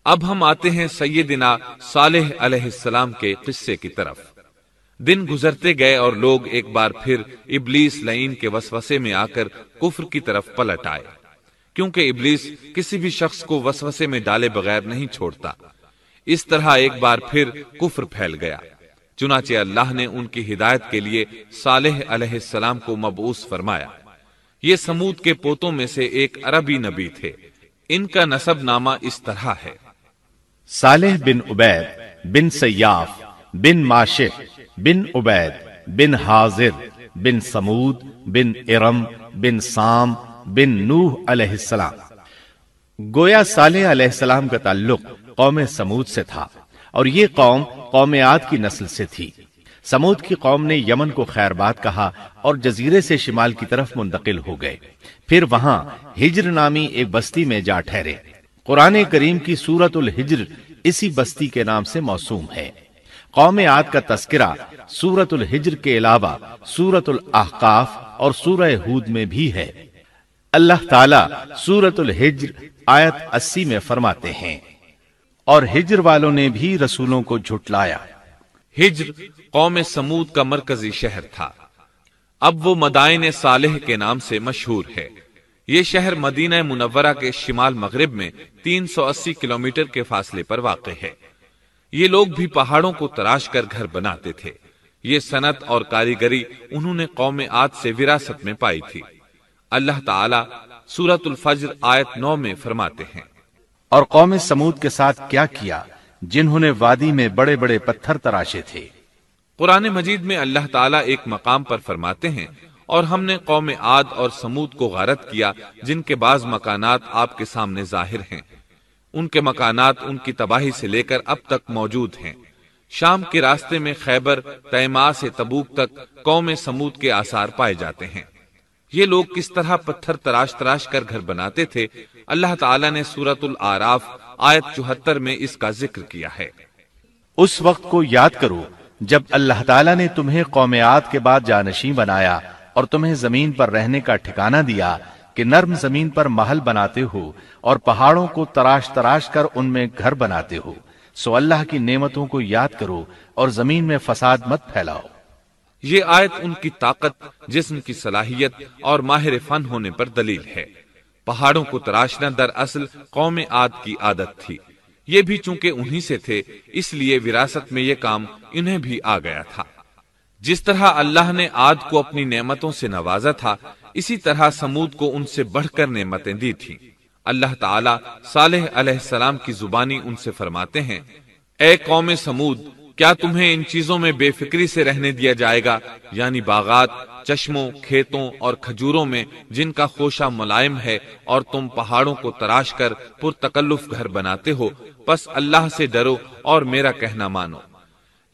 اب ہم آتے ہیں سیدنا صالح علیہ السلام کے قصے کی طرف۔ دن گزرتے گئے اور لوگ ایک بار پھر ابلیس لعین کے وسوسے میں آ کر کفر کی طرف پلٹ آئے، کیونکہ ابلیس کسی بھی شخص کو وسوسے میں ڈالے بغیر نہیں چھوڑتا۔ اس طرح ایک بار پھر کفر پھیل گیا، چنانچہ اللہ نے ان کی ہدایت کے لیے صالح علیہ السلام کو مبعوث فرمایا۔ یہ سمود کے پوتوں میں سے ایک عربی نبی تھے۔ ان کا نسب نامہ اس طرح ہے: صالح بن عبید بن سیاف بن ماشق بن عبید بن حاضر بن سمود بن ارم بن سام بن نوح علیہ السلام۔ گویا صالح علیہ السلام کا تعلق قوم سمود سے تھا، اور یہ قوم عاد کی نسل سے تھی۔ سمود کی قوم نے یمن کو خیر باد کہا اور جزیرے سے شمال کی طرف منتقل ہو گئے، پھر وہاں ہجر نامی ایک بستی میں جا ٹھہرے۔ قرآن کریم کی سورۃ الحجر اسی بستی کے نام سے موسوم ہے۔ قوم عاد کا تذکرہ سورۃ الحجر کے علاوہ سورۃ الاحقاف اور سورہ ہود میں بھی ہے۔ اللہ تعالیٰ سورۃ الحجر آیت 80 میں فرماتے ہیں: اور ہجر والوں نے بھی رسولوں کو جھٹلایا۔ ہجر قوم سمود کا مرکزی شہر تھا۔ اب وہ مدائن صالح کے نام سے مشہور ہے۔ یہ شہر مدینہ منورہ کے شمال مغرب میں 380 کلومیٹر کے فاصلے پر واقع ہے۔ یہ لوگ بھی پہاڑوں کو تراش کر گھر بناتے تھے۔ یہ صنعت اور کاریگری انہوں نے قوم عاد سے وراثت میں پائی تھی۔ اللہ تعالیٰ سورۃ الفجر آیت 9 میں فرماتے ہیں: اور قوم سمود کے ساتھ کیا کیا جنہوں نے وادی میں بڑے بڑے پتھر تراشے تھے۔ قرآن مجید میں اللہ تعالیٰ ایک مقام پر فرماتے ہیں: اور ہم نے قوم عاد اور سمود کو غارت کیا جن کے بعض مکانات آپ کے سامنے ظاہر ہیں۔ ان کے مکانات ان کی تباہی سے لے کر اب تک موجود ہیں۔ شام کے راستے میں خیبر، تیماء سے تبوک تک قوم سمود کے آثار پائے جاتے ہیں۔ یہ لوگ کس طرح پتھر تراش تراش کر گھر بناتے تھے، اللہ تعالیٰ نے سورۃ الاعراف آیت 74 میں اس کا ذکر کیا ہے۔ اس وقت کو یاد کرو جب اللہ تعالیٰ نے تمہیں قوم عاد کے بعد جانشین بنایا اور تمہیں زمین پر رہنے کا ٹھکانہ دیا کہ نرم زمین پر محل بناتے ہو اور پہاڑوں کو تراش تراش کر ان میں گھر بناتے ہو۔ سو اللہ کی نعمتوں کو یاد کرو اور زمین میں فساد مت پھیلاؤ۔ یہ آیت ان کی طاقت، جسم کی صلاحیت اور ماہر فن ہونے پر دلیل ہے۔ پہاڑوں کو تراشنا دراصل قوم عاد کی عادت تھی۔ یہ بھی چونکہ انہی سے تھے، اس لیے وراثت میں یہ کام انہیں بھی آ گیا تھا۔ جس طرح اللہ نے عاد کو اپنی نعمتوں سے نوازا تھا، اسی طرح سمود کو ان سے بڑھ کر نعمتیں دی تھیں۔ اللہ تعالیٰ صالح علیہ السلام کی زبانی ان سے فرماتے ہیں: اے قوم سمود، کیا تمہیں ان چیزوں میں بے فکری سے رہنے دیا جائے گا، یعنی باغات، چشموں، کھیتوں اور کھجوروں میں جن کا خوشہ ملائم ہے، اور تم پہاڑوں کو تراش کر پرتکلف گھر بناتے ہو؟ پس اللہ سے ڈرو اور میرا کہنا مانو۔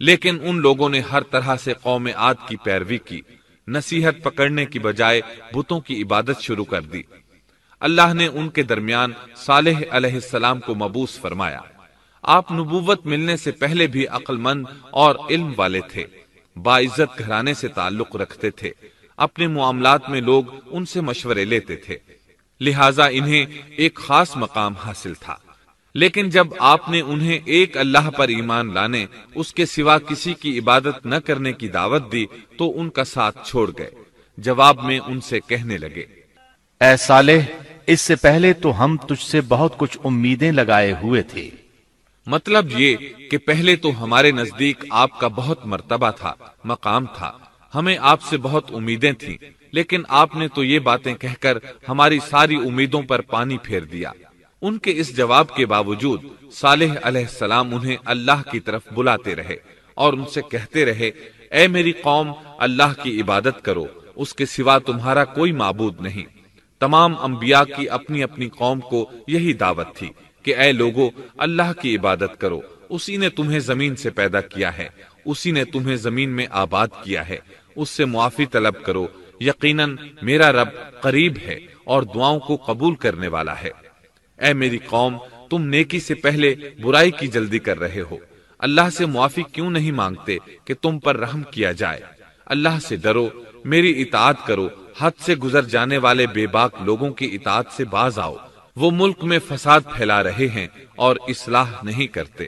لیکن ان لوگوں نے ہر طرح سے قوم عاد کی پیروی کی، نصیحت پکڑنے کی بجائے بتوں کی عبادت شروع کر دی۔ اللہ نے ان کے درمیان صالح علیہ السلام کو مبعوث فرمایا۔ آپ نبوت ملنے سے پہلے بھی عقل مند اور علم والے تھے، باعزت گھرانے سے تعلق رکھتے تھے، اپنے معاملات میں لوگ ان سے مشورے لیتے تھے، لہٰذا انہیں ایک خاص مقام حاصل تھا۔ لیکن جب آپ نے انہیں ایک اللہ پر ایمان لانے، اس کے سوا کسی کی عبادت نہ کرنے کی دعوت دی تو ان کا ساتھ چھوڑ گئے۔ جواب میں ان سے کہنے لگے: اے صالح، اس سے پہلے تو ہم تجھ سے بہت کچھ امیدیں لگائے ہوئے تھے۔ مطلب یہ کہ پہلے تو ہمارے نزدیک آپ کا بہت مرتبہ تھا، مقام تھا، ہمیں آپ سے بہت امیدیں تھیں، لیکن آپ نے تو یہ باتیں کہہ کر ہماری ساری امیدوں پر پانی پھیر دیا۔ ان کے اس جواب کے باوجود صالح علیہ السلام انہیں اللہ کی طرف بلاتے رہے اور ان سے کہتے رہے: اے میری قوم، اللہ کی عبادت کرو، اس کے سوا تمہارا کوئی معبود نہیں۔ تمام انبیاء کی اپنی اپنی قوم کو یہی دعوت تھی کہ اے لوگو، اللہ کی عبادت کرو، اسی نے تمہیں زمین سے پیدا کیا ہے، اسی نے تمہیں زمین میں آباد کیا ہے، اس سے معافی طلب کرو، یقیناً میرا رب قریب ہے اور دعاؤں کو قبول کرنے والا ہے۔ اے میری قوم، تم نیکی سے پہلے برائی کی جلدی کر رہے ہو، اللہ سے معافی کیوں نہیں مانگتے کہ تم پر رحم کیا جائے؟ اللہ سے ڈرو، میری اطاعت کرو، حد سے گزر جانے والے بے باک لوگوں کی اطاعت سے باز آؤ، وہ ملک میں فساد پھیلا رہے ہیں اور اصلاح نہیں کرتے۔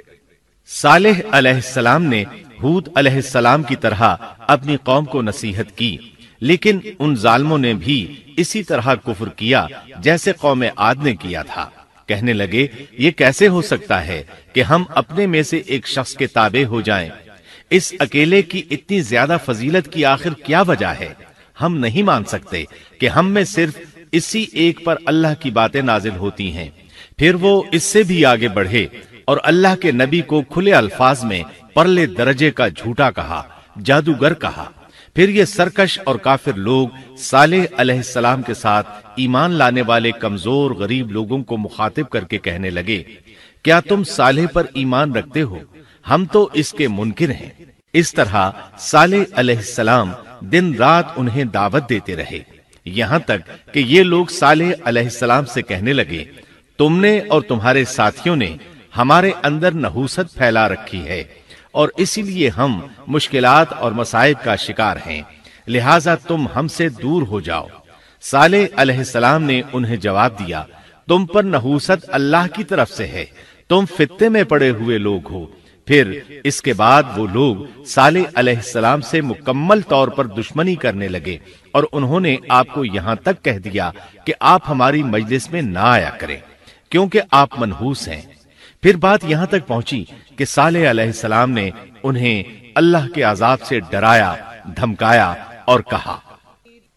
صالح علیہ السلام نے ہود علیہ السلام کی طرح اپنی قوم کو نصیحت کی، لیکن ان ظالموں نے بھی اسی طرح کفر کیا جیسے قوم عاد نے کیا تھا۔ کہنے لگے یہ کیسے ہو سکتا ہے کہ ہم اپنے میں سے ایک شخص کے تابع ہو جائیں؟ اس اکیلے کی اتنی زیادہ فضیلت کی آخر کیا وجہ ہے؟ ہم نہیں مان سکتے کہ ہم میں صرف اسی ایک پر اللہ کی باتیں نازل ہوتی ہیں۔ پھر وہ اس سے بھی آگے بڑھے اور اللہ کے نبی کو کھلے الفاظ میں پرلے درجے کا جھوٹا کہا، جادوگر کہا۔ پھر یہ سرکش اور کافر لوگ صالح علیہ السلام کے ساتھ ایمان لانے والے کمزور غریب لوگوں کو مخاطب کر کے کہنے لگے، کیا تم صالح پر ایمان رکھتے ہو؟ ہم تو اس کے منکر ہیں۔ اس طرح صالح علیہ السلام دن رات انہیں دعوت دیتے رہے، یہاں تک کہ یہ لوگ صالح علیہ السلام سے کہنے لگے، تم نے اور تمہارے ساتھیوں نے ہمارے اندر نحوست پھیلا رکھی ہے اور اسی لیے ہم مشکلات اور مصائب کا شکار ہیں، لہٰذا تم ہم سے دور ہو جاؤ۔ صالح علیہ السلام نے انہیں جواب دیا، تم پر نحوست اللہ کی طرف سے ہے، تم فتنے میں پڑے ہوئے لوگ ہو۔ پھر اس کے بعد وہ لوگ صالح علیہ السلام سے مکمل طور پر دشمنی کرنے لگے اور انہوں نے آپ کو یہاں تک کہہ دیا کہ آپ ہماری مجلس میں نہ آیا کریں کیونکہ آپ منحوس ہیں۔ پھر بات یہاں تک پہنچی کہ صالح علیہ السلام نے انہیں اللہ کے عذاب سے ڈرایا، دھمکایا اور کہا،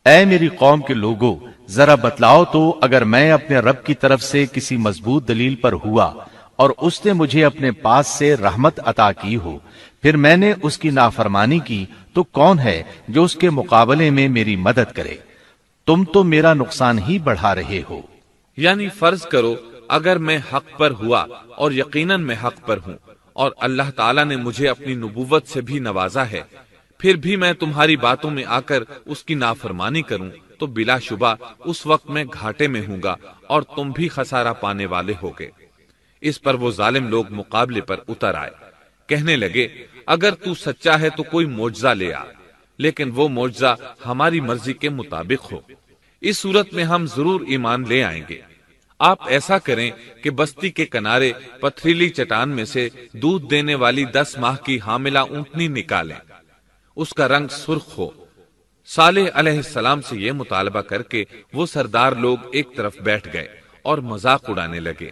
اے میری قوم کے لوگوں، ذرا بتلاؤ تو اگر میں اپنے رب کی طرف سے کسی مضبوط دلیل پر ہوا اور اس نے مجھے اپنے پاس سے رحمت عطا کی ہو، پھر میں نے اس کی نافرمانی کی، تو کون ہے جو اس کے مقابلے میں میری مدد کرے؟ تم تو میرا نقصان ہی بڑھا رہے ہو۔ یعنی فرض کرو اگر میں حق پر ہوا اور یقیناً میں حق پر ہوں اور اللہ تعالیٰ نے مجھے اپنی نبوت سے بھی نوازا ہے، پھر بھی میں تمہاری باتوں میں آ کر اس کی نافرمانی کروں تو بلا شبہ اس وقت میں گھاٹے میں ہوں گا اور تم بھی خسارہ پانے والے ہوگے۔ اس پر وہ ظالم لوگ مقابلے پر اتر آئے، کہنے لگے اگر تو سچا ہے تو کوئی معجزہ لے آ، لیکن وہ معجزہ ہماری مرضی کے مطابق ہو، اس صورت میں ہم ضرور ایمان لے آئیں گے۔ آپ ایسا کریں کہ بستی کے کنارے پتھریلی چٹان میں سے دودھ دینے والی 10 ماہ کی حاملہ اونٹنی نکالیں، اس کا رنگ سرخ ہو۔ صالح علیہ السلام سے یہ مطالبہ کر کے وہ سردار لوگ ایک طرف بیٹھ گئے اور مذاق اڑانے لگے۔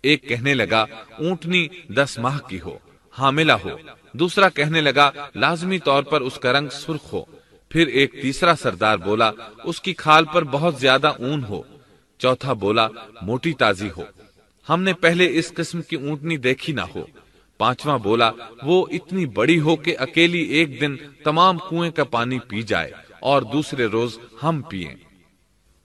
ایک کہنے لگا اونٹنی 10 ماہ کی ہو، حاملہ ہو، دوسرا کہنے لگا لازمی طور پر اس کا رنگ سرخ ہو، پھر ایک تیسرا سردار بولا اس کی کھال پر بہت زیادہ اون ہو، چوتھا بولا موٹی تازی ہو، ہم نے پہلے اس قسم کی اونٹنی دیکھی نہ ہو، پانچواں بولا وہ اتنی بڑی ہو کہ اکیلی ایک دن تمام کنویں کا پانی پی جائے اور دوسرے روز ہم پیئیں۔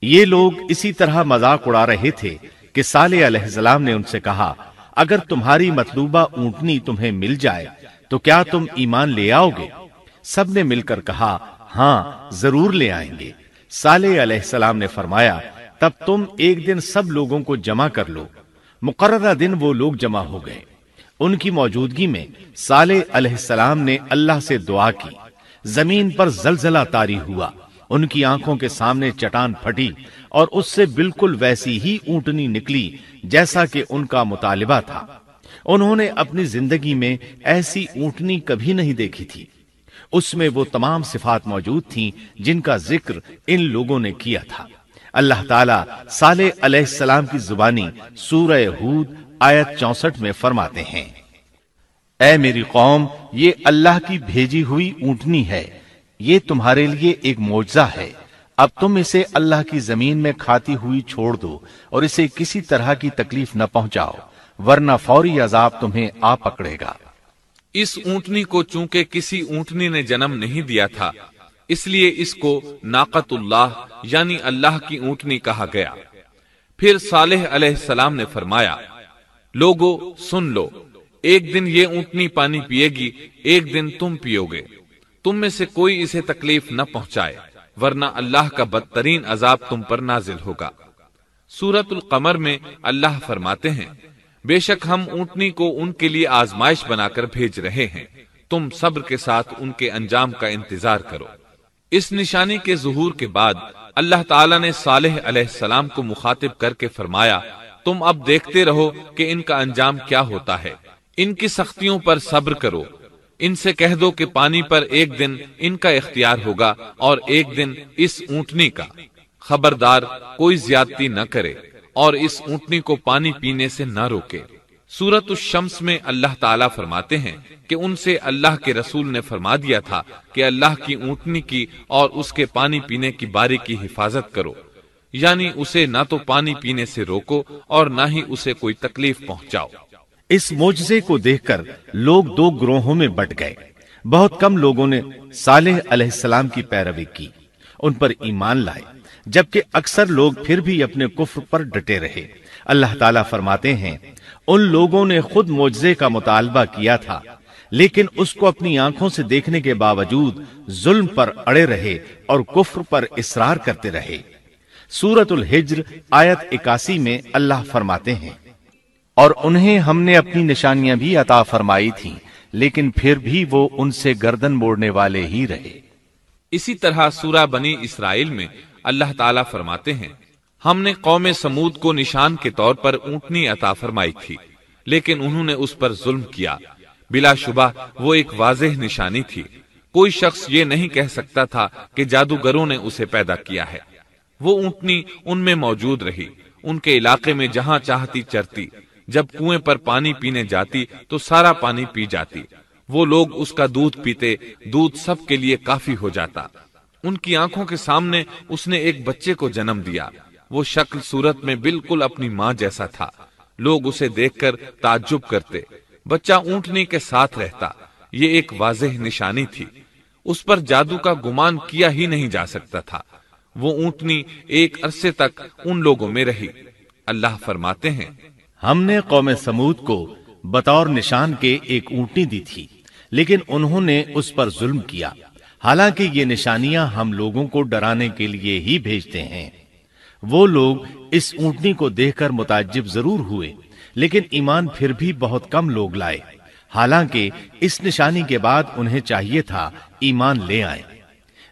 یہ لوگ اسی طرح مذاق اڑا رہے تھے کہ صالح علیہ السلام نے ان سے کہا، اگر تمہاری مطلوبہ اونٹنی تمہیں مل جائے تو کیا تم ایمان لے آؤ گے؟ سب نے مل کر کہا، ہاں ضرور لے آئیں گے۔ صالح علیہ السلام نے فرمایا، تب تم ایک دن سب لوگوں کو جمع کر لو۔ مقررہ دن وہ لوگ جمع ہو گئے۔ ان کی موجودگی میں صالح علیہ السلام نے اللہ سے دعا کی، زمین پر زلزلہ طاری ہوا، ان کی آنکھوں کے سامنے چٹان پھٹی اور اس سے بالکل ویسی ہی اونٹنی نکلی جیسا کہ ان کا مطالبہ تھا۔ انہوں نے اپنی زندگی میں ایسی اونٹنی کبھی نہیں دیکھی تھی۔ اس میں وہ تمام صفات موجود تھیں جن کا ذکر ان لوگوں نے کیا تھا۔ اللہ تعالیٰ صالح علیہ السلام کی زبانی سورہ ہود آیت 64 میں فرماتے ہیں، اے میری قوم، یہ اللہ کی بھیجی ہوئی اونٹنی ہے، یہ تمہارے لیے ایک معجزہ ہے، اب تم اسے اللہ کی زمین میں کھاتی ہوئی چھوڑ دو اور اسے کسی طرح کی تکلیف نہ پہنچاؤ، ورنہ فوری عذاب تمہیں آ پکڑے گا۔ اس اونٹنی کو چونکہ کسی اونٹنی نے جنم نہیں دیا تھا، اس لیے اس کو ناقۃ اللہ یعنی اللہ کی اونٹنی کہا گیا۔ پھر صالح علیہ السلام نے فرمایا، لوگو سن لو، ایک دن یہ اونٹنی پانی پیے گی، ایک دن تم پیو گے، تم میں سے کوئی اسے تکلیف نہ پہنچائے، ورنہ اللہ کا بدترین عذاب تم پر نازل ہوگا۔ سورۃ القمر میں اللہ فرماتے ہیں، بے شک ہم اونٹنی کو ان کے لیے آزمائش بنا کر بھیج رہے ہیں، تم صبر کے ساتھ ان کے انجام کا انتظار کرو۔ اس نشانی کے ظہور کے بعد اللہ تعالیٰ نے صالح علیہ السلام کو مخاطب کر کے فرمایا، تم اب دیکھتے رہو کہ ان کا انجام کیا ہوتا ہے، ان کی سختیوں پر صبر کرو۔ ان سے کہہ دو کہ پانی پر ایک دن ان کا اختیار ہوگا اور ایک دن اس اونٹنی کا، خبردار کوئی زیادتی نہ کرے اور اس اونٹنی کو پانی پینے سے نہ روکے۔ سورۃ الشمس میں اللہ تعالیٰ فرماتے ہیں کہ ان سے اللہ کے رسول نے فرما دیا تھا کہ اللہ کی اونٹنی کی اور اس کے پانی پینے کی باری کی حفاظت کرو، یعنی اسے نہ تو پانی پینے سے روکو اور نہ ہی اسے کوئی تکلیف پہنچاؤ۔ اس معجزے کو دیکھ کر لوگ دو گروہوں میں بٹ گئے۔ بہت کم لوگوں نے صالح علیہ السلام کی پیروی کی، ان پر ایمان لائے، جبکہ اکثر لوگ پھر بھی اپنے کفر پر ڈٹے رہے۔ اللہ تعالیٰ فرماتے ہیں ان لوگوں نے خود معجزے کا مطالبہ کیا تھا، لیکن اس کو اپنی آنکھوں سے دیکھنے کے باوجود ظلم پر اڑے رہے اور کفر پر اصرار کرتے رہے۔ سورۃ الحجر آیت 81 میں اللہ فرماتے ہیں اور انہیں ہم نے اپنی نشانیاں بھی عطا فرمائی تھیں، لیکن پھر بھی وہ ان سے گردن موڑنے والے ہی رہے۔ اسی طرح سورہ بنی اسرائیل میں اللہ تعالیٰ فرماتے ہیں ہم نے قوم سمود کو نشان کے طور پر اونٹنی عطا فرمائی تھی، لیکن انہوں نے اس پر ظلم کیا۔ بلا شبہ وہ ایک واضح نشانی تھی، کوئی شخص یہ نہیں کہہ سکتا تھا کہ جادوگروں نے اسے پیدا کیا ہے۔ وہ اونٹنی ان میں موجود رہی، ان کے علاقے میں جہاں چاہتی چرتی، جب کنویں پر پانی پینے جاتی تو سارا پانی پی جاتی۔ وہ لوگ اس کا دودھ پیتے، دودھ سب کے لیے کافی ہو جاتا۔ ان کی آنکھوں کے سامنے اس نے ایک بچے کو جنم دیا، وہ شکل صورت میں بالکل اپنی ماں جیسا تھا۔ لوگ اسے دیکھ کر تعجب کرتے، بچہ اونٹنی کے ساتھ رہتا، یہ ایک واضح نشانی تھی، اس پر جادو کا گمان کیا ہی نہیں جا سکتا تھا۔ وہ اونٹنی ایک عرصے تک ان لوگوں میں رہی۔ اللہ فرماتے ہیں ہم نے قوم سمود کو بطور نشان کے ایک اونٹنی دی تھی، لیکن انہوں نے اس پر ظلم کیا، حالانکہ یہ نشانیاں ہم لوگوں کو ڈرانے کے لیے ہی بھیجتے ہیں۔ وہ لوگ اس اونٹنی کو دیکھ کر متعجب ضرور ہوئے، لیکن ایمان پھر بھی بہت کم لوگ لائے، حالانکہ اس نشانی کے بعد انہیں چاہیے تھا ایمان لے آئیں۔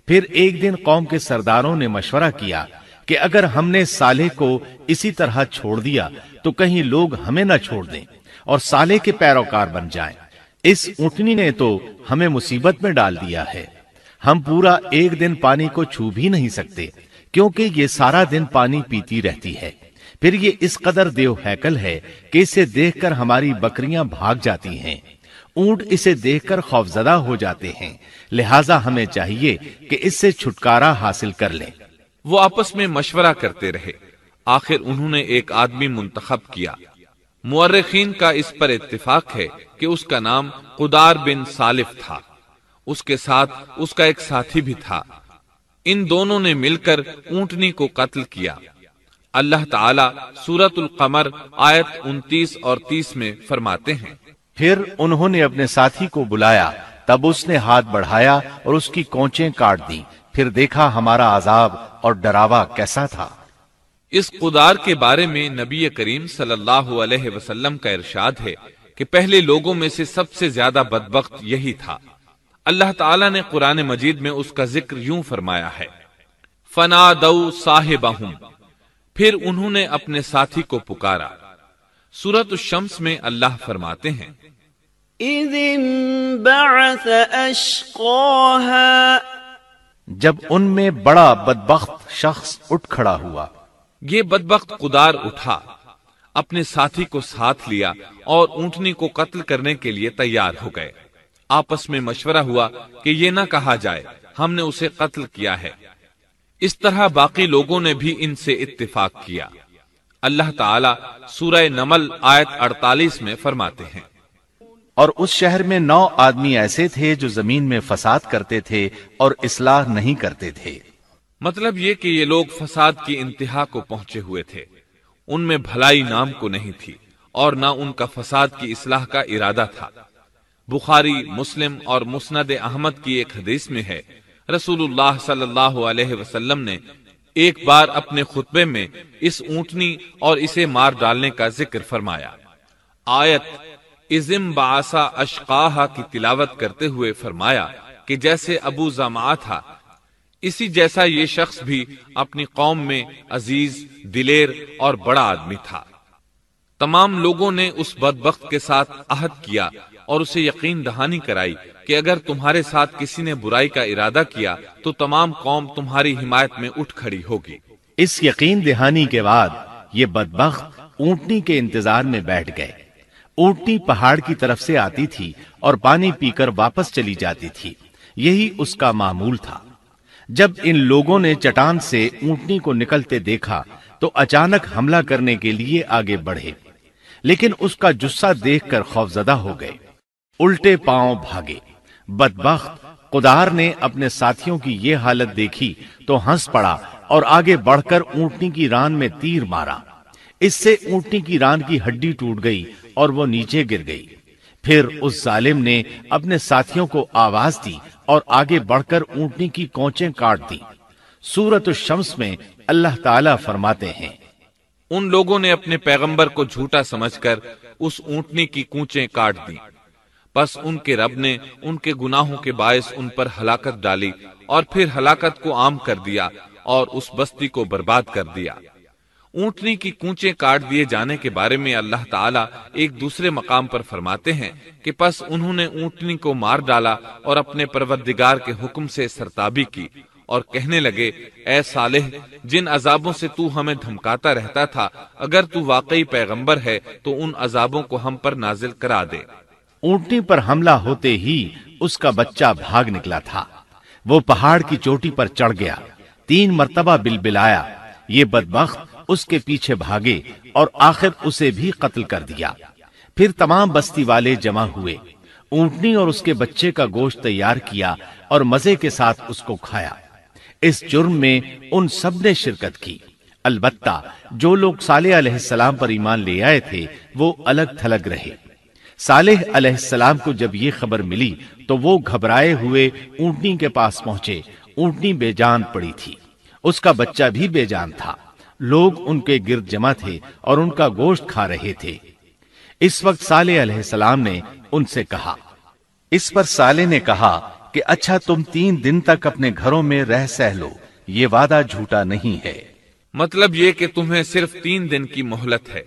پھر ایک دن قوم کے سرداروں نے مشورہ کیا کہ اگر ہم نے صالح کو اسی طرح چھوڑ دیا تو کہیں لوگ ہمیں نہ چھوڑ دیں اور صالح کے پیروکار بن جائیں۔ اس اونٹنی نے تو ہمیں مصیبت میں ڈال دیا ہے، ہم پورا ایک دن پانی کو چھو بھی نہیں سکتے، کیونکہ یہ سارا دن پانی پیتی رہتی ہے۔ پھر یہ اس قدر دیو ہیکل ہے کہ اسے دیکھ کر ہماری بکریاں بھاگ جاتی ہیں، اونٹ اسے دیکھ کر خوفزدہ ہو جاتے ہیں، لہٰذا ہمیں چاہیے کہ اس سے چھٹکارا حاصل کر لیں۔ وہ آپس میں مشورہ کرتے رہے، آخر انہوں نے ایک آدمی منتخب کیا۔ مورخین کا اس پر اتفاق ہے کہ اس کا نام قدار بن سالف تھا، اس کے ساتھ اس کا ایک ساتھی بھی تھا۔ ان دونوں نے مل کر اونٹنی کو قتل کیا۔ اللہ تعالیٰ سورۃ القمر آیت 29 اور 30 میں فرماتے ہیں پھر انہوں نے اپنے ساتھی کو بلایا، تب اس نے ہاتھ بڑھایا اور اس کی کونچیں کاٹ دیں، پھر دیکھا ہمارا عذاب اور ڈراوا کیسا تھا۔ اس قدار کے بارے میں نبی کریم صلی اللہ علیہ وسلم کا ارشاد ہے کہ پہلے لوگوں میں سے سب سے زیادہ بدبخت یہی تھا۔ اللہ تعالیٰ نے قرآن مجید میں اس کا ذکر یوں فرمایا ہے فَنَادَوْا صَاحِبَهُمْ، پھر انہوں نے اپنے ساتھی کو پکارا۔ سورۃ الشمس میں اللہ فرماتے ہیں اِذِ انبَعَثَ أَشْقَاهَا، جب ان میں بڑا بدبخت شخص اٹھ کھڑا ہوا۔ یہ بدبخت قدار اٹھا، اپنے ساتھی کو ساتھ لیا اور اونٹنی کو قتل کرنے کے لیے تیار ہو گئے۔ آپس میں مشورہ ہوا کہ یہ نہ کہا جائے ہم نے اسے قتل کیا ہے۔ اس طرح باقی لوگوں نے بھی ان سے اتفاق کیا۔ اللہ تعالیٰ سورہ نمل آیت 48 میں فرماتے ہیں اور اس شہر میں 9 آدمی ایسے تھے جو زمین میں فساد کرتے تھے اور اصلاح نہیں کرتے تھے۔ مطلب یہ کہ یہ لوگ فساد کی انتہا کو پہنچے ہوئے تھے، ان میں بھلائی نام کو نہیں تھی اور نہ ان کا فساد کی اصلاح کا ارادہ تھا۔ بخاری، مسلم اور مسند احمد کی ایک حدیث میں ہے رسول اللہ صلی اللہ علیہ وسلم نے ایک بار اپنے خطبے میں اس اونٹنی اور اسے مار ڈالنے کا ذکر فرمایا۔ آیت اِذِ انبَعَثَ أَشْقَاهَا کی تلاوت کرتے ہوئے فرمایا کہ جیسے ابو زمعہ تھا، اسی جیسا یہ شخص بھی اپنی قوم میں عزیز، دلیر اور بڑا آدمی تھا۔ تمام لوگوں نے اس بدبخت کے ساتھ عہد کیا اور اسے یقین دہانی کرائی کہ اگر تمہارے ساتھ کسی نے برائی کا ارادہ کیا تو تمام قوم تمہاری حمایت میں اٹھ کھڑی ہوگی۔ اس یقین دہانی کے بعد یہ بدبخت اونٹنی کے انتظار میں بیٹھ گئے۔ اونٹنی پہاڑ کی طرف سے آتی تھی اور پانی پی کر واپس چلی جاتی تھی، یہی اس کا معمول تھا۔ جب ان لوگوں نے چٹان سے اونٹنی کو نکلتے دیکھا تو اچانک حملہ کرنے کے لیے آگے بڑھے، لیکن اس کا جثہ دیکھ کر خوفزدہ ہو گئے، الٹے پاؤں بھاگے۔ بدبخت قدار نے اپنے ساتھیوں کی یہ حالت دیکھی تو ہنس پڑا اور آگے بڑھ کر اونٹنی کی ران میں تیر مارا۔ اس سے اونٹنی کی ران کی ہڈی ٹوٹ گئی اور وہ نیچے گر گئی۔ پھر اس ظالم نے اپنے ساتھیوں کو آواز دی اور آگے بڑھ کر اونٹنی کی کونچیں کاٹ دی۔ سورۃ الشمس میں اللہ تعالیٰ فرماتے ہیں، ان لوگوں نے اپنے پیغمبر کو جھوٹا سمجھ کر اس اونٹنی کی کونچیں کاٹ دی، پس ان کے رب نے ان کے گناہوں کے باعث ان پر ہلاکت ڈالی اور پھر ہلاکت کو عام کر دیا اور اس بستی کو برباد کر دیا۔ اونٹنی کی کونچیں کاٹ دیے جانے کے بارے میں اللہ تعالیٰ ایک دوسرے مقام پر فرماتے ہیں کہ پس انہوں نے اونٹنی کو مار ڈالا اور اپنے پروردگار کے حکم سے سرتابی کی اور کہنے لگے، اے صالح، جن عذابوں سے تو ہمیں دھمکاتا رہتا تھا، اگر تو واقعی پیغمبر ہے تو ان عذابوں کو ہم پر نازل کرا دے۔ اونٹنی پر حملہ ہوتے ہی اس کا بچہ بھاگ نکلا تھا۔ وہ پہاڑ کی چوٹی پر چڑھ گیا، 3 مرتبہ بلبلایا۔ یہ بدبخت اس کے پیچھے بھاگے اور آخر اسے بھی قتل کر دیا۔ پھر تمام بستی والے جمع ہوئے، اونٹنی اور اس کے بچے کا گوشت تیار کیا اور مزے کے ساتھ اس کو کھایا۔ اس جرم میں ان سب نے شرکت کی، البتہ جو لوگ صالح علیہ السلام پر ایمان لے آئے تھے وہ الگ تھلگ رہے۔ صالح علیہ السلام کو جب یہ خبر ملی تو وہ گھبرائے ہوئے اونٹنی کے پاس پہنچے۔ اونٹنی بے جان پڑی تھی، اس کا بچہ بھی بے جان تھا۔ لوگ ان کے گرد جمع تھے اور ان کا گوشت کھا رہے تھے۔ اس وقت صالح علیہ السلام نے ان سے کہا، اس پر صالح نے کہا کہ اچھا تم 3 دن تک اپنے گھروں میں رہ سہ لو، یہ وعدہ جھوٹا نہیں ہے۔ مطلب یہ کہ تمہیں صرف 3 دن کی مہلت ہے،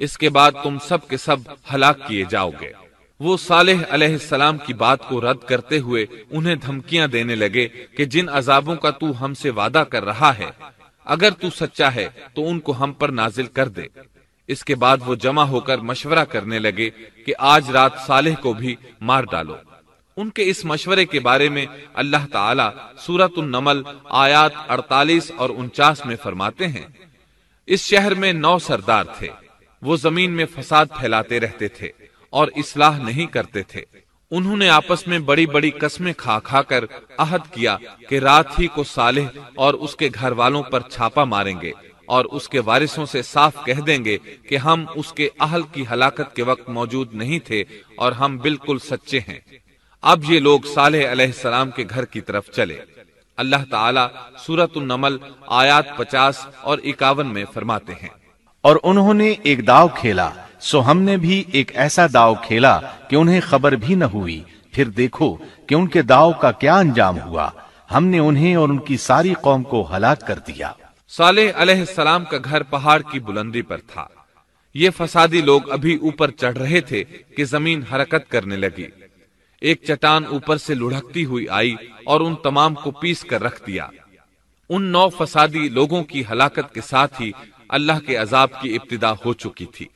اس کے بعد تم سب کے سب ہلاک کیے جاؤ گے۔ وہ صالح علیہ السلام کی بات کو رد کرتے ہوئے انہیں دھمکیاں دینے لگے کہ جن عذابوں کا تو ہم سے وعدہ کر رہا ہے، اگر تو سچا ہے تو ان کو ہم پر نازل کر دے۔ اس کے بعد وہ جمع ہو کر مشورہ کرنے لگے کہ آج رات صالح کو بھی مار ڈالو۔ ان کے اس مشورے کے بارے میں اللہ تعالیٰ سورۃ النمل آیات 48 اور 49 میں فرماتے ہیں، اس شہر میں 9 سردار تھے، وہ زمین میں فساد پھیلاتے رہتے تھے اور اصلاح نہیں کرتے تھے۔ انہوں نے آپس میں بڑی بڑی قسمیں کھا کھا کر عہد کیا کہ رات ہی کو صالح اور اس کے گھر والوں پر چھاپا ماریں گے اور اس کے وارثوں سے صاف کہہ دیں گے کہ ہم اس کے اہل کی ہلاکت کے وقت موجود نہیں تھے اور ہم بالکل سچے ہیں۔ اب یہ لوگ صالح علیہ السلام کے گھر کی طرف چلے۔ اللہ تعالیٰ سورۃ النمل آیات 50 اور 51 میں فرماتے ہیں، اور انہوں نے ایک داؤ کھیلا، سو ہم نے بھی ایک ایسا داؤ کھیلا کہ انہیں خبر بھی نہ ہوئی۔ پھر دیکھو کہ ان کے داؤ کا کیا انجام ہوا، ہم نے انہیں اور ان کی ساری قوم کو ہلاک کر دیا۔ صالح علیہ السلام کا گھر پہاڑ کی بلندی پر تھا۔ یہ فسادی لوگ ابھی اوپر چڑھ رہے تھے کہ زمین حرکت کرنے لگی۔ ایک چٹان اوپر سے لڑھکتی ہوئی آئی اور ان تمام کو پیس کر رکھ دیا۔ ان 9 فسادی لوگوں کی ہلاکت کے ساتھ ہی اللہ کے عذاب کی ابتدا ہو چکی تھی۔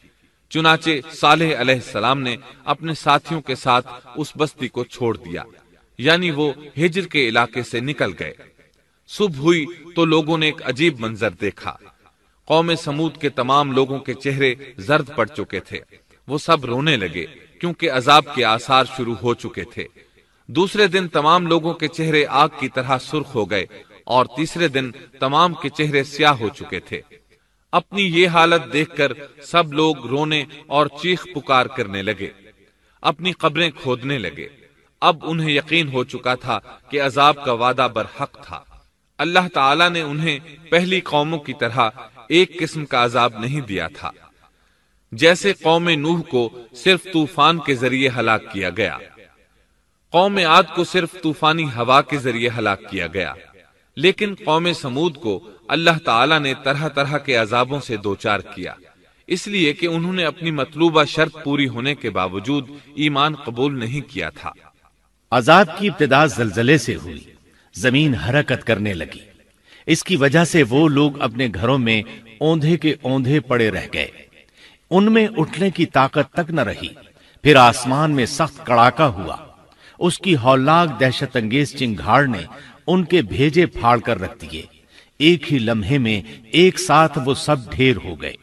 چنانچہ صالح علیہ السلام نے اپنے ساتھیوں کے ساتھ اس بستی کو چھوڑ دیا، یعنی وہ ہجر کے علاقے سے نکل گئے۔ صبح ہوئی تو لوگوں نے ایک عجیب منظر دیکھا۔ قوم سمود کے تمام لوگوں کے چہرے زرد پڑ چکے تھے، وہ سب رونے لگے کیونکہ عذاب کے آثار شروع ہو چکے تھے۔ دوسرے دن تمام لوگوں کے چہرے آگ کی طرح سرخ ہو گئے اور تیسرے دن تمام کے چہرے سیاہ ہو چکے تھے۔ اپنی یہ حالت دیکھ کر سب لوگ رونے اور چیخ پکار کرنے لگے، اپنی قبریں کھودنے لگے۔ اب انہیں یقین ہو چکا تھا کہ عذاب کا وعدہ برحق تھا۔ اللہ تعالیٰ نے انہیں پہلی قوموں کی طرح ایک قسم کا عذاب نہیں دیا تھا، جیسے قوم نوح کو صرف طوفان کے ذریعے ہلاک کیا گیا، قوم عاد کو صرف طوفانی ہوا کے ذریعے ہلاک کیا گیا، لیکن قوم سمود کو اللہ تعالیٰ نے طرح طرح کے عذابوں سے دوچار کیا۔ اس لیے کہ انہوں نے اپنی مطلوبہ شرط پوری ہونے کے باوجود ایمان قبول نہیں کیا تھا۔ عذاب کی ابتدا زلزلے سے ہوئی، زمین حرکت کرنے لگی۔ اس کی وجہ سے وہ لوگ اپنے گھروں میں اوندھے کے اوندھے پڑے رہ گئے، ان میں اٹھنے کی طاقت تک نہ رہی۔ پھر آسمان میں سخت کڑاکا ہوا، اس کی ہولناک دہشت انگیز چنگھاڑ نے ان کے بھیجے پھاڑ کر رکھ دیے۔ ایک ہی لمحے میں ایک ساتھ وہ سب ڈھیر ہو گئے۔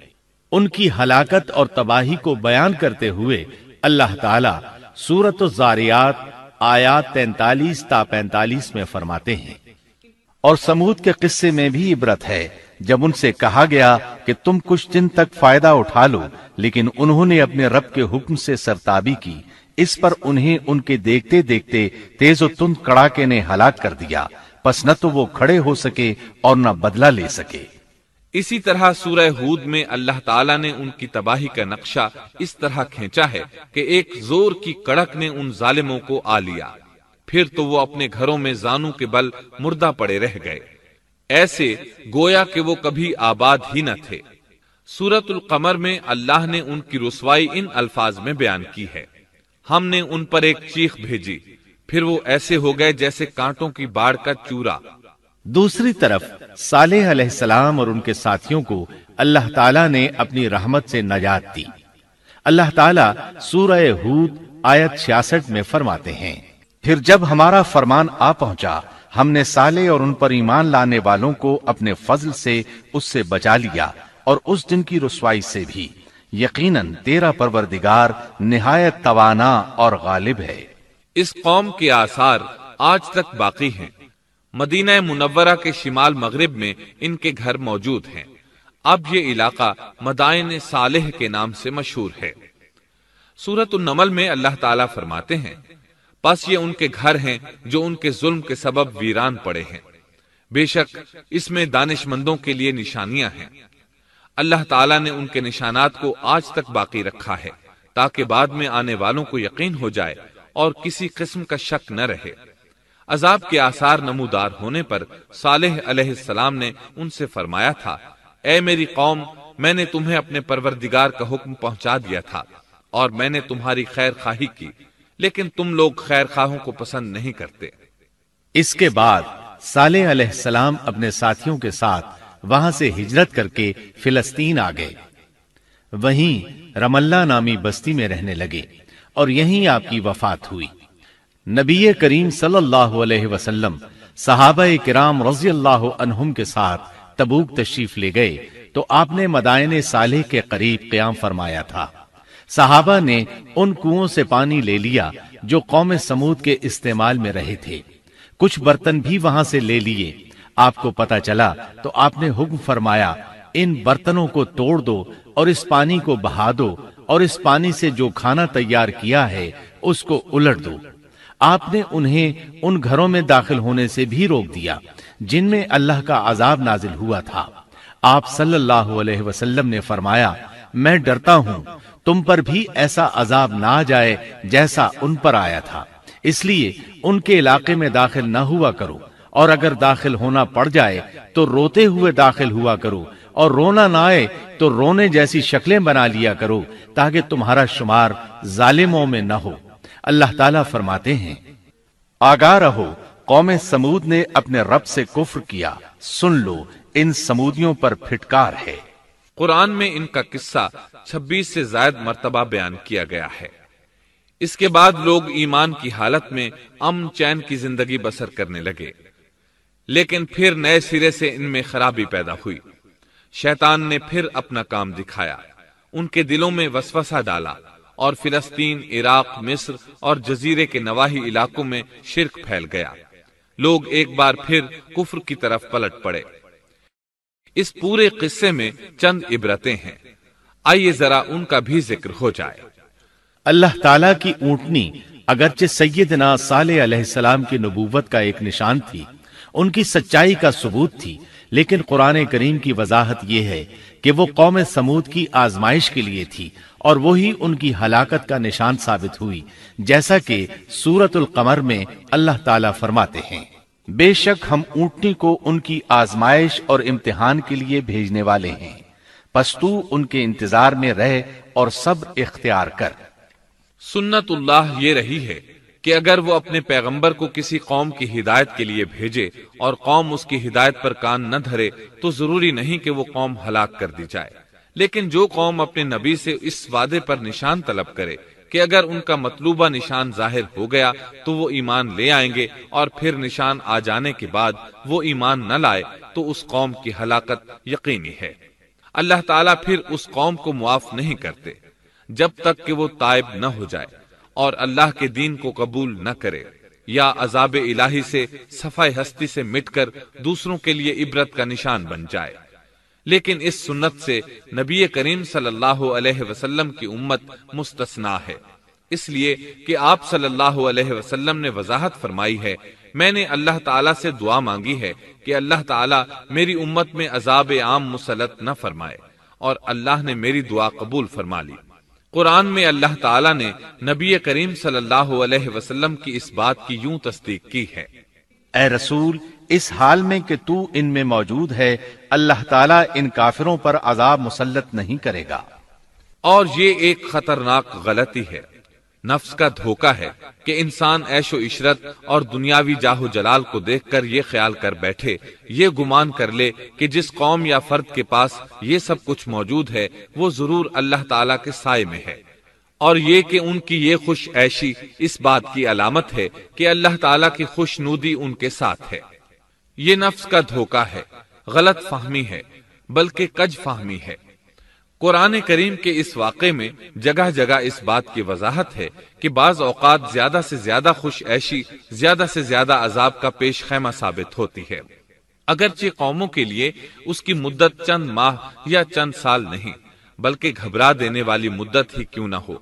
ان کی ہلاکت اور تباہی کو بیان کرتے ہوئے اللہ تعالی سورۃ الزاریات آیات 43 تا 45 میں فرماتے ہیں، اور سمود کے قصے میں بھی عبرت ہے جب ان سے کہا گیا کہ تم کچھ دن تک فائدہ اٹھا لو، لیکن انہوں نے اپنے رب کے حکم سے سرتابی کی، اس پر انہیں ان کے دیکھتے دیکھتے تیز و تند کڑاکے نے ہلاک کر دیا، پس نہ تو وہ کھڑے ہو سکے اور نہ بدلہ لے سکے۔ اسی طرح سورہ ہود میں اللہ تعالیٰ نے ان کی تباہی کا نقشہ اس طرح کھینچا ہے کہ ایک زور کی کڑک نے ان ظالموں کو آ لیا، پھر تو وہ اپنے گھروں میں زانوں کے بل مردہ پڑے رہ گئے، ایسے گویا کہ وہ کبھی آباد ہی نہ تھے۔ سورۃ القمر میں اللہ نے ان کی رسوائی ان الفاظ میں بیان کی ہے، ہم نے ان پر ایک چیخ بھیجی، پھر وہ ایسے ہو گئے جیسے کانٹوں کی باڑ کا چورا۔ دوسری طرف صالح علیہ السلام اور ان کے ساتھیوں کو اللہ تعالیٰ نے اپنی رحمت سے نجات دی۔ اللہ تعالیٰ سورہ ہود آیت 66 میں فرماتے ہیں، پھر جب ہمارا فرمان آ پہنچا ہم نے صالح اور ان پر ایمان لانے والوں کو اپنے فضل سے اس سے بچا لیا اور اس دن کی رسوائی سے بھی، یقیناً تیرا پروردگار نہایت توانا اور غالب ہے۔ اس قوم کے آثار آج تک باقی ہیں۔ مدینہ منورہ کے شمال مغرب میں ان کے گھر موجود ہیں۔ اب یہ علاقہ مدائن صالح کے نام سے مشہور ہے۔ سورۃ النمل میں اللہ تعالیٰ فرماتے ہیں، پس یہ ان کے گھر ہیں جو ان کے ظلم کے سبب ویران پڑے ہیں، بے شک اس میں دانش مندوں کے لیے نشانیاں ہیں۔ اللہ تعالیٰ نے ان کے نشانات کو آج تک باقی رکھا ہے تاکہ بعد میں آنے والوں کو یقین ہو جائے اور کسی قسم کا شک نہ رہے۔ عذاب کے آثار نمودار ہونے پر صالح علیہ السلام نے ان سے فرمایا تھا، اے میری قوم، میں نے تمہیں اپنے پروردگار کا حکم پہنچا دیا تھا اور میں نے تمہاری خیر خواہی کی، لیکن تم لوگ خیر خواہوں کو پسند نہیں کرتے۔ اس کے بعد صالح علیہ السلام اپنے ساتھیوں کے ساتھ وہاں سے ہجرت کر کے فلسطین آ گئے، وہیں رملہ نامی بستی میں رہنے لگے اور یہیں آپ کی وفات ہوئی۔ نبی کریم صلی اللہ علیہ وسلم صحابہ کرام رضی اللہ عنہم کے ساتھ تبوک تشریف لے گئے تو آپ نے مدائن صالح کے قریب قیام فرمایا تھا۔ صحابہ نے ان کنووں سے پانی لے لیا جو قوم سمود کے استعمال میں رہے تھے، کچھ برتن بھی وہاں سے لے لیے۔ آپ کو پتا چلا تو آپ نے حکم فرمایا، ان برتنوں کو توڑ دو اور اس پانی کو بہا دو اور اس پانی سے جو کھانا تیار کیا ہے اس کو الٹ دو۔ آپ نے انہیں ان گھروں میں داخل ہونے سے بھی روک دیا جن میں اللہ کا عذاب نازل ہوا تھا۔ آپ صلی اللہ علیہ وسلم نے فرمایا، میں ڈرتا ہوں تم پر بھی ایسا عذاب نہ آ جائے جیسا ان پر آیا تھا، اس لیے ان کے علاقے میں داخل نہ ہوا کرو، اور اگر داخل ہونا پڑ جائے تو روتے ہوئے داخل ہوا کرو، اور رونا نہ آئے تو رونے جیسی شکلیں بنا لیا کرو تاکہ تمہارا شمار ظالموں میں نہ ہو۔ اللہ تعالیٰ فرماتے ہیں، آگاہ رہو، قوم سمود نے اپنے رب سے کفر کیا، سن لو ان سمودیوں پر پھٹکار ہے۔ قرآن میں ان کا قصہ 26 سے زائد مرتبہ بیان کیا گیا ہے۔ اس کے بعد لوگ ایمان کی حالت میں امن چین کی زندگی بسر کرنے لگے، لیکن پھر نئے سرے سے ان میں خرابی پیدا ہوئی۔ شیطان نے پھر اپنا کام دکھایا، ان کے دلوں میں وسوسہ ڈالا اور فلسطین، عراق، مصر اور جزیرے کے نواحی علاقوں میں شرک پھیل گیا۔ لوگ ایک بار پھر کفر کی طرف پلٹ پڑے۔ اس پورے قصے میں چند عبرتیں ہیں، آئیے ذرا ان کا بھی ذکر ہو جائے۔ اللہ تعالیٰ کی اونٹنی اگرچہ سیدنا صالح علیہ السلام کی نبوت کا ایک نشان تھی، ان کی سچائی کا ثبوت تھی، لیکن قرآن کریم کی وضاحت یہ ہے کہ وہ قوم سمود کی آزمائش کے لیے تھی اور وہی ان کی ہلاکت کا نشان ثابت ہوئی، جیسا کہ سورۃ القمر میں اللہ تعالیٰ فرماتے ہیں، بے شک ہم اونٹنی کو ان کی آزمائش اور امتحان کے لیے بھیجنے والے ہیں، پس تو ان کے انتظار میں رہ اور صبر اختیار کر۔ سنت اللہ یہ رہی ہے کہ اگر وہ اپنے پیغمبر کو کسی قوم کی ہدایت کے لیے بھیجے اور قوم اس کی ہدایت پر کان نہ دھرے تو ضروری نہیں کہ وہ قوم ہلاک کر دی جائے، لیکن جو قوم اپنے نبی سے اس وعدے پر نشان طلب کرے کہ اگر ان کا مطلوبہ نشان ظاہر ہو گیا تو وہ ایمان لے آئیں گے، اور پھر نشان آ جانے کے بعد وہ ایمان نہ لائے تو اس قوم کی ہلاکت یقینی ہے۔ اللہ تعالیٰ پھر اس قوم کو معاف نہیں کرتے جب تک کہ وہ تائب نہ ہو جائے اور اللہ کے دین کو قبول نہ کرے، یا عذاب الہی سے صفحہ ہستی سے مٹ کر دوسروں کے لیے عبرت کا نشان بن جائے۔ لیکن اس سنت سے نبی کریم صلی اللہ علیہ وسلم کی امت مستثنا ہے، اس لیے کہ آپ صلی اللہ علیہ وسلم نے وضاحت فرمائی ہے، میں نے اللہ تعالیٰ سے دعا مانگی ہے کہ اللہ تعالیٰ میری امت میں عذاب عام مسلط نہ فرمائے، اور اللہ نے میری دعا قبول فرما لی۔ قرآن میں اللہ تعالیٰ نے نبی کریم صلی اللہ علیہ وسلم کی اس بات کی یوں تصدیق کی ہے، اے رسول، اس حال میں کہ تو ان میں موجود ہے، اللہ تعالیٰ ان کافروں پر عذاب مسلط نہیں کرے گا۔ اور یہ ایک خطرناک غلطی ہے، نفس کا دھوکہ ہے کہ انسان عیش و عشرت اور دنیاوی جاہ و جلال کو دیکھ کر یہ خیال کر بیٹھے، یہ گمان کر لے کہ جس قوم یا فرد کے پاس یہ سب کچھ موجود ہے وہ ضرور اللہ تعالیٰ کے سائے میں ہے، اور یہ کہ ان کی یہ خوش عیشی اس بات کی علامت ہے کہ اللہ تعالیٰ کی خوش نودی ان کے ساتھ ہے۔ یہ نفس کا دھوکہ ہے، غلط فہمی ہے، بلکہ کج فہمی ہے۔ قرآن کریم کے اس واقعے میں جگہ جگہ اس بات کی وضاحت ہے کہ بعض اوقات زیادہ سے زیادہ خوش عیشی زیادہ سے زیادہ عذاب کا پیش خیمہ ثابت ہوتی ہے، اگرچہ قوموں کے لیے اس کی مدت چند ماہ یا چند سال نہیں بلکہ گھبرا دینے والی مدت ہی کیوں نہ ہو،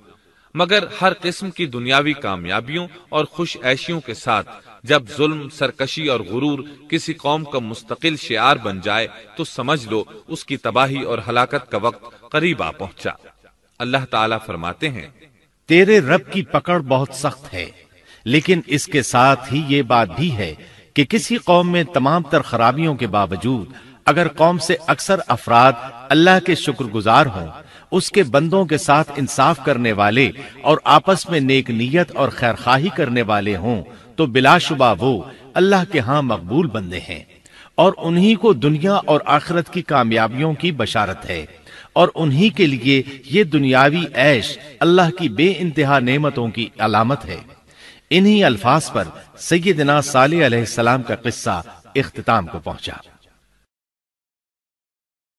مگر ہر قسم کی دنیاوی کامیابیوں اور خوش عیشیوں کے ساتھ جب ظلم، سرکشی اور غرور کسی قوم کا مستقل شعار بن جائے تو سمجھ لو اس کی تباہی اور ہلاکت کا وقت قریب آ پہنچا۔ اللہ تعالیٰ فرماتے ہیں، تیرے رب کی پکڑ بہت سخت ہے، لیکن اس کے ساتھ ہی یہ بات بھی ہے کہ کسی قوم میں تمام تر خرابیوں کے باوجود اگر قوم سے اکثر افراد اللہ کے شکر گزار ہوں، اس کے بندوں کے ساتھ انصاف کرنے والے اور آپس میں نیک نیت اور خیرخواہی کرنے والے ہوں تو بلا شبہ وہ اللہ کے ہاں مقبول بندے ہیں، اور انہی کو دنیا اور آخرت کی کامیابیوں کی بشارت ہے، اور انہی کے لیے یہ دنیاوی عیش اللہ کی بے انتہا نعمتوں کی علامت ہے۔ انہی الفاظ پر سیدنا صالح علیہ السلام کا قصہ اختتام کو پہنچا۔